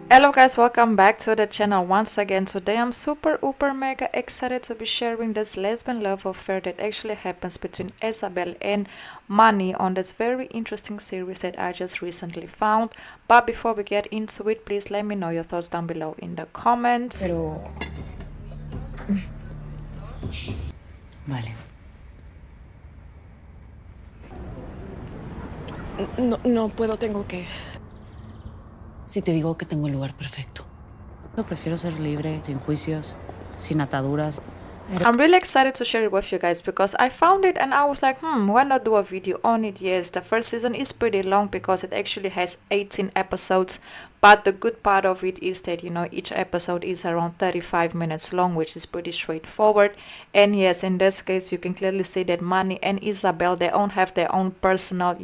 Hello guys, welcome back to the channel once again. Today I'm super mega excited to be sharing this lesbian love affair that actually happens between Isabel and MANNY on this very interesting series that I just recently found. But before we get into it, please let me know your thoughts down below in the comments. Pero... Vale. No puedo, tengo que... Si te digo que tengo el lugar perfecto. Yo prefiero ser libre, sin juicios, sin ataduras. I'm really excited to share it with you guys because I found it and I was like, why not do a video on it? Yes, the first season is pretty long because it actually has 18 episodes. But the good part of it is that, each episode is around 35 minutes long, which is pretty straightforward. And yes, in this case, you can clearly see that MANNY and Isabel, they all have their own personal,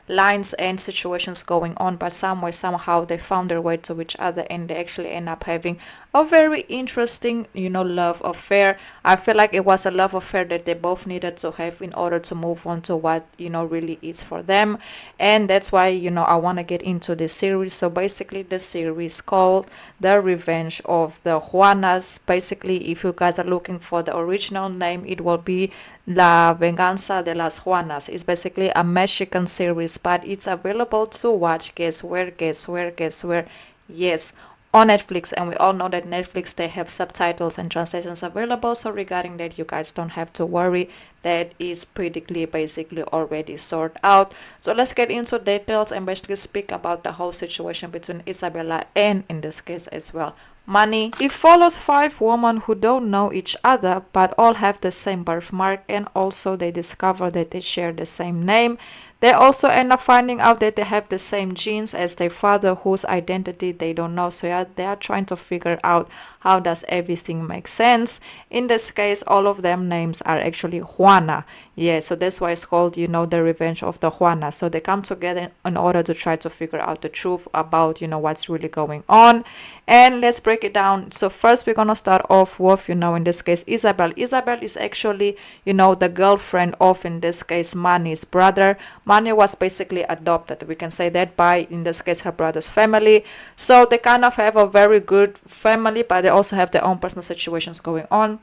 lines and situations going on. But some way, somehow, they found their way to each other and they actually end up having a very interesting, love affair. I feel like it was a love affair that they both needed to have in order to move on to what, really is for them. And that's why, I want to get into this series. So basically, the series called The Revenge of the Juanas. Basically, if you guys are looking for the original name, it will be La Venganza de las Juanas. It's basically a Mexican series, but it's available to watch. Guess where? Guess where? Guess where? Yes, on Netflix. And we all know that Netflix, they have subtitles and translations available, so regarding that, you guys don't have to worry. That is pretty clear, basically already sorted out. So let's get into details and basically speak about the whole situation between Isabella and, in this case as well, MANNY. It follows 5 women who don't know each other but all have the same birthmark, and also they discover that they share the same name. They also end up finding out that they have the same genes as their father, whose identity they don't know. So yeah, they are trying to figure out how does everything make sense. In this case, all of them names are actually Juana. Yeah, so that's why it's called, The Revenge of the Juana. So they come together in order to try to figure out the truth about, what's really going on. And let's break it down. So first we're gonna start off with, in this case, Isabel. Isabel is actually, the girlfriend of, in this case, MANNY's brother. MANNY was basically adopted, we can say that, by, in this case, her brother's family. So they kind of have a very good family, but they also have their own personal situations going on.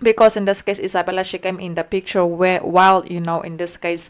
Because in this case, Isabella, she came in the picture while, in this case,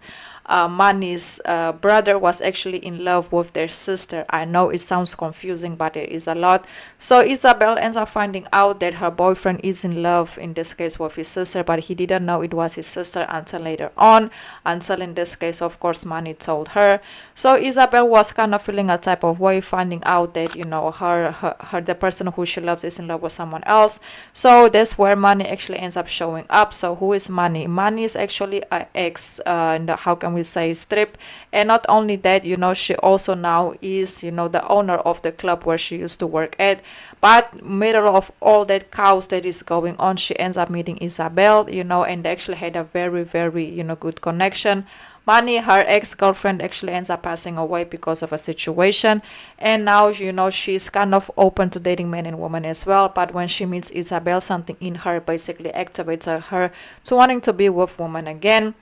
MANNY's brother was actually in love with their sister. I know it sounds confusing, but it is a lot. So Isabel ends up finding out that her boyfriend is in love, in this case, with his sister, but he didn't know it was his sister until later on, until, in this case, of course, MANNY told her. So Isabel was kind of feeling a type of way, finding out that, her the person who she loves is in love with someone else. So that's where MANNY actually ends up showing up. So who is MANNY? MANNY is actually an ex, how can we say, strip. And not only that, she also now is, the owner of the club where she used to work at. But middle of all that chaos that is going on, she ends up meeting Isabel, and they actually had a very good connection. MANNY, her ex-girlfriend, actually ends up passing away because of a situation, and now, she's kind of open to dating men and women as well. But when she meets Isabel, something in her basically activates her to wanting to be with women again.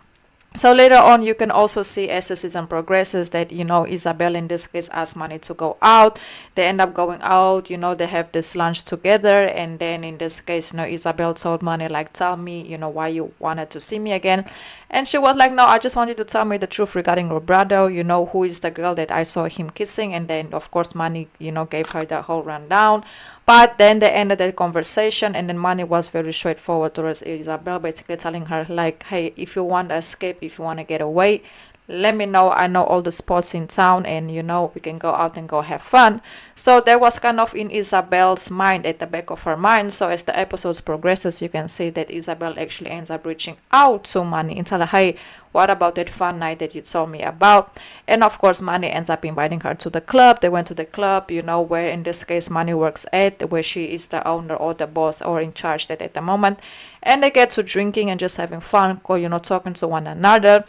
So later on, you can also see as the season progresses that, Isabel, in this case, asks MANNY to go out. They end up going out, they have this lunch together. And then in this case, Isabel told MANNY, like, tell me, why you wanted to see me again. And she was like, no, I just want you to tell me the truth regarding your brother, who is the girl that I saw him kissing. And then, of course, MANNY, gave her the whole rundown. But then they ended the conversation, and then MANNY was very straightforward towards Isabel, basically telling her, like, hey, if you want to escape, if you want to get away, let me know. I know all the spots in town, and we can go out and go have fun. So that was kind of in Isabel's mind, at the back of her mind. So as the episodes progresses, you can see that Isabel actually ends up reaching out to MANNY and tell her, hey, what about that fun night that you told me about? And of course, MANNY ends up inviting her to the club. They went to the club, where in this case MANNY works at, where she is the owner or the boss or in charge at the moment. And they get to drinking and just having fun, talking to one another.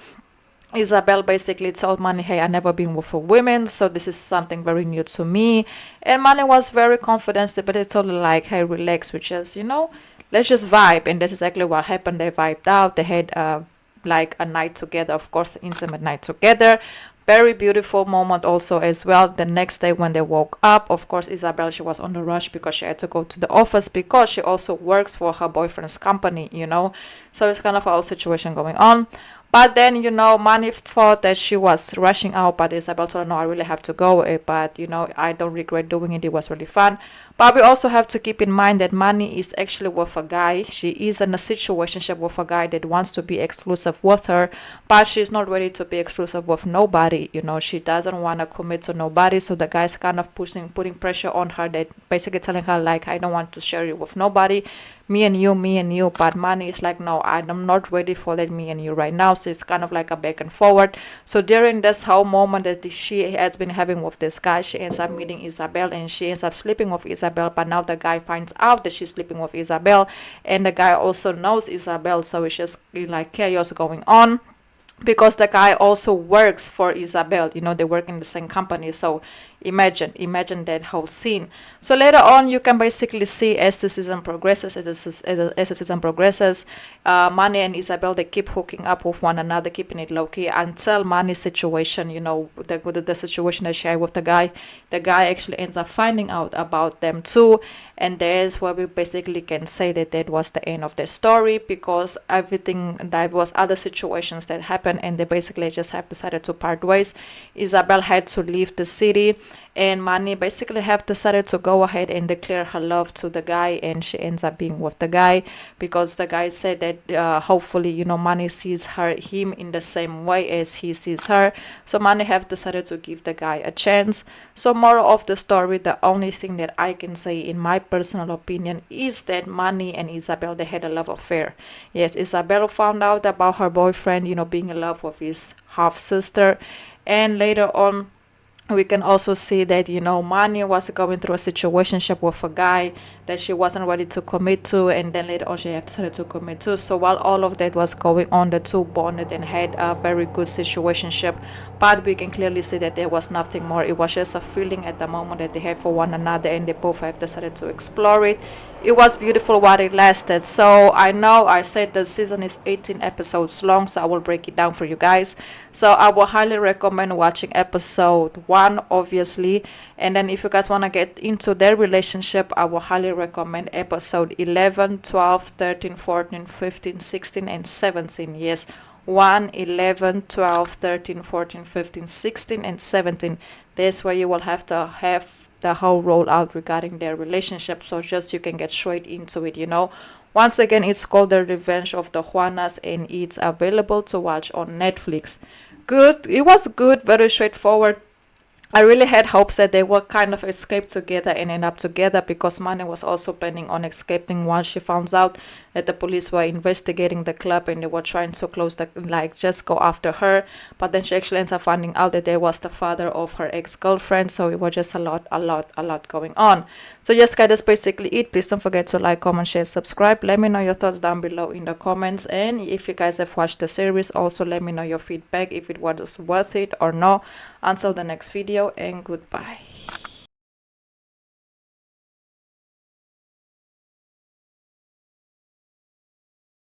Isabel basically told MANNY, hey, I've never been with a woman, so this is something very new to me. And MANNY was very confident, but they told her, like, hey, relax, we just, let's just vibe. And that's exactly what happened. They vibed out. They had like a night together, of course, intimate night together. Very beautiful moment also as well. The next day when they woke up, of course, Isabel, she was on the rush because she had to go to the office because she also works for her boyfriend's company, you know. So it's kind of a whole situation going on. But then, you know, Manny thought that she was rushing out, but Isabel told her, no, I really have to go. But, you know, I don't regret doing it. It was really fun. But we also have to keep in mind that Manny is actually with a guy. She is in a situationship with a guy that wants to be exclusive with her, but she's not ready to be exclusive with nobody. You know, she doesn't want to commit to nobody. So the guy's kind of putting pressure on her, that basically telling her, like, I don't want to share you with nobody. Me and you. But Manny is like, no, I'm not ready for that, me and you right now. So it's kind of like a back and forward. So during this whole moment that she has been having with this guy, she ends up meeting Isabel and she ends up sleeping with Isabel. But now the guy finds out that she's sleeping with Isabel, and the guy also knows Isabel. So it's just like chaos going on, because the guy also works for Isabel. You know, they work in the same company. So imagine that whole scene. So later on, you can basically see as the season progresses, Manny and Isabel, they keep hooking up with one another, keeping it low-key, until Manny's situation, you know, the situation that she had with the guy actually ends up finding out about them too. And there's where we basically can say that that was the end of their story, because everything, that was other situations that happened, and they basically just have decided to part ways. Isabel had to leave the city, and Manny basically have decided to go ahead and declare her love to the guy, and she ends up being with the guy, because the guy said that hopefully, you know, Manny sees him in the same way as he sees her. So Manny have decided to give the guy a chance. So moral of the story, the only thing that I can say in my personal opinion is that Manny and Isabel, they had a love affair. Yes, Isabel found out about her boyfriend, you know, being in love with his half sister, and later on we can also see that, you know, Manny was going through a situationship with a guy that she wasn't ready to commit to, and then later on she had decided to commit to. So while all of that was going on, the two bonded and had a very good situationship, but we can clearly see that there was nothing more. It was just a feeling at the moment that they had for one another, and they both have decided to explore it. It was beautiful while it lasted. So I know I said the season is 18 episodes long, so I will break it down for you guys. So I will highly recommend watching episode 1, obviously, and then if you guys want to get into their relationship, I will highly recommend episode 11, 12, 13, 14, 15, 16, and 17. Yes, 1, 11, 12, 13, 14, 15, 16, and 17. This where you will have to have the whole rollout regarding their relationship, so just you can get straight into it, you know. Once again, it's called The Revenge of the Juanas, and it's available to watch on Netflix. Good, it was good, very straightforward. I really had hopes that they would kind of escape together and end up together, because Manny was also planning on escaping once she found out that the police were investigating the club and they were trying to close the, like, just go after her. But then she actually ends up finding out that there was the father of her ex-girlfriend. So it was just a lot going on. So yes, guys, that's basically it. Please don't forget to like, comment, share, subscribe. Let me know your thoughts down below in the comments. And if you guys have watched the series, also let me know your feedback, if it was worth it or not. Until the next video, and goodbye.